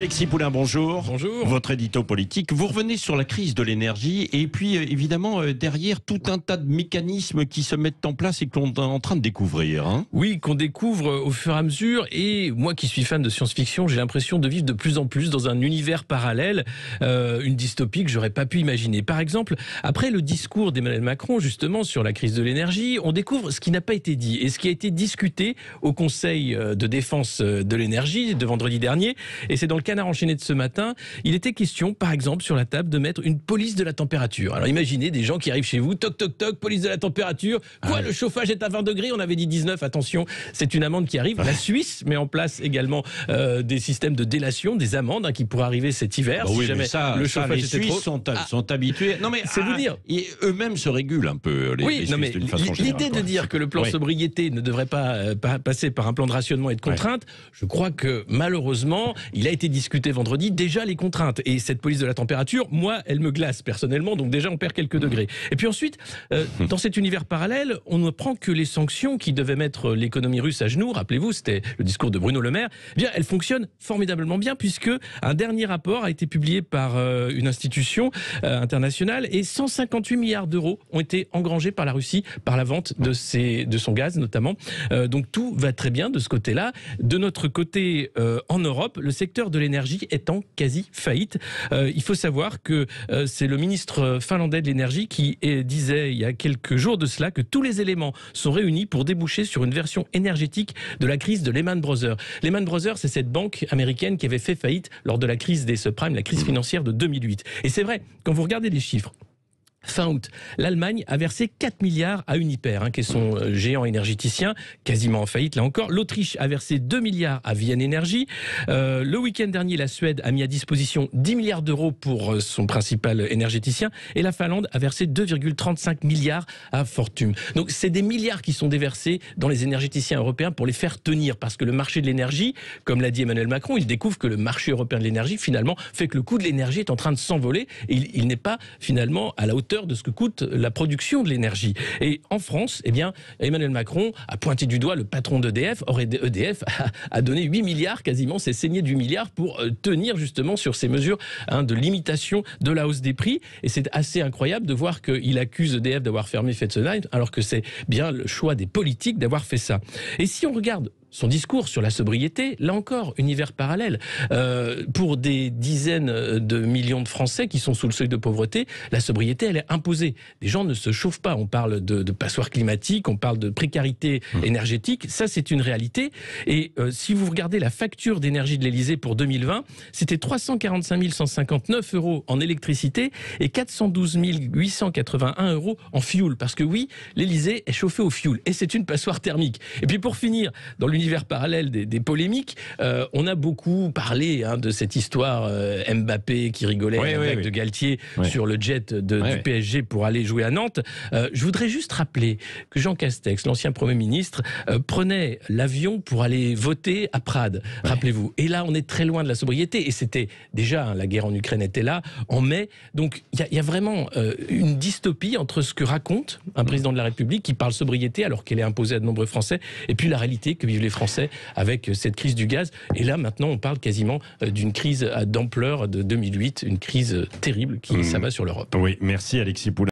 Alexis Poulain, bonjour. Bonjour. Votre édito politique. Vous revenez sur la crise de l'énergie et puis évidemment derrière tout un tas de mécanismes qui se mettent en place et qu'on est en train de découvrir. Oui, qu'on découvre au fur et à mesure. Et moi qui suis fan de science-fiction, j'ai l'impression de vivre de plus en plus dans un univers parallèle, une dystopie que j'aurais pas pu imaginer. Par exemple, après le discours d'Emmanuel Macron justement sur la crise de l'énergie, on découvre ce qui n'a pas été dit et ce qui a été discuté au Conseil de défense de l'énergie de vendredi dernier. Et c'est dans le Canard enchaîné de ce matin, il était question, par exemple, sur la table, de mettre une police de la température. Alors imaginez des gens qui arrivent chez vous, toc toc toc, police de la température. Quoi, le chauffage est à 20 degrés, on avait dit 19, attention, c'est une amende qui arrive. La Suisse met en place également des systèmes de délation, des amendes qui pourraient arriver cet hiver. Bah si oui, jamais le chauffage les Suisses trop... sont habitués. Non mais c'est vous dire. Eux-mêmes se régulent un peu. Les Suisses, mais d'une façon générale, l'idée de dire que le plan sobriété ne devrait pas passer par un plan de rationnement et de contraintes, je crois que malheureusement, il a été discuté vendredi. Déjà les contraintes et cette police de la température, moi, elle me glace personnellement, donc déjà on perd quelques degrés. Et puis ensuite, dans cet univers parallèle, on ne prend que les sanctions qui devaient mettre l'économie russe à genoux. Rappelez-vous, c'était le discours de Bruno Le Maire. Eh bien, elles fonctionnent formidablement bien puisque un dernier rapport a été publié par une institution internationale et 158 milliards d'euros ont été engrangés par la Russie par la vente de son gaz notamment. Donc tout va très bien de ce côté-là. De notre côté, en Europe, le secteur de l'énergie est en quasi faillite. Il faut savoir que c'est le ministre finlandais de l'énergie qui disait il y a quelques jours de cela que tous les éléments sont réunis pour déboucher sur une version énergétique de la crise de Lehman Brothers. Lehman Brothers, c'est cette banque américaine qui avait fait faillite lors de la crise des subprimes, la crise financière de 2008. Et c'est vrai, quand vous regardez les chiffres, fin août, l'Allemagne a versé 4 milliards à Uniper, qui est son géant énergéticien, quasiment en faillite là encore. L'Autriche a versé 2 milliards à Vienne Énergie. Le week-end dernier, la Suède a mis à disposition 10 milliards d'euros pour son principal énergéticien. Et la Finlande a versé 2,35 milliards à Fortum. Donc c'est des milliards qui sont déversés dans les énergéticiens européens pour les faire tenir. Parce que le marché de l'énergie, comme l'a dit Emmanuel Macron, il découvre que le marché européen de l'énergie, finalement, fait que le coût de l'énergie est en train de s'envoler. Et il n'est pas, finalement, à la hauteur de ce que coûte la production de l'énergie. Et en France, eh bien, Emmanuel Macron a pointé du doigt le patron d'EDF. Or, EDF a donné 8 milliards, quasiment, c'est saigné de 8 milliards pour tenir justement sur ces mesures de limitation de la hausse des prix. Et c'est assez incroyable de voir qu'il accuse EDF d'avoir fermé Fessenheim, alors que c'est bien le choix des politiques d'avoir fait ça. Et si on regarde son discours sur la sobriété, là encore, univers parallèle. Pour des dizaines de millions de Français qui sont sous le seuil de pauvreté, la sobriété, elle est imposée. Les gens ne se chauffent pas. On parle de passoires climatiques, on parle de précarité énergétique. Ça, c'est une réalité. Et si vous regardez la facture d'énergie de l'Élysée pour 2020, c'était 345 159 euros en électricité et 412 881 euros en fioul. Parce que oui, l'Élysée est chauffée au fioul. Et c'est une passoire thermique. Et puis pour finir, dans l'univers parallèle des polémiques, on a beaucoup parlé de cette histoire Mbappé qui rigolait avec la blague de Galtier sur le jet du PSG pour aller jouer à Nantes. Je voudrais juste rappeler que Jean Castex, l'ancien Premier ministre, prenait l'avion pour aller voter à Prades, rappelez-vous. Et là, on est très loin de la sobriété. Et c'était déjà, la guerre en Ukraine était là, en mai. Donc, il y a vraiment une dystopie entre ce que raconte un président de la République qui parle sobriété alors qu'elle est imposée à de nombreux Français, et puis la réalité que vivent les Français avec cette crise du gaz. Et là, maintenant, on parle quasiment d'une crise d'ampleur de 2008, une crise terrible qui s'abat sur l'Europe. Oui, merci Alexis Poulain.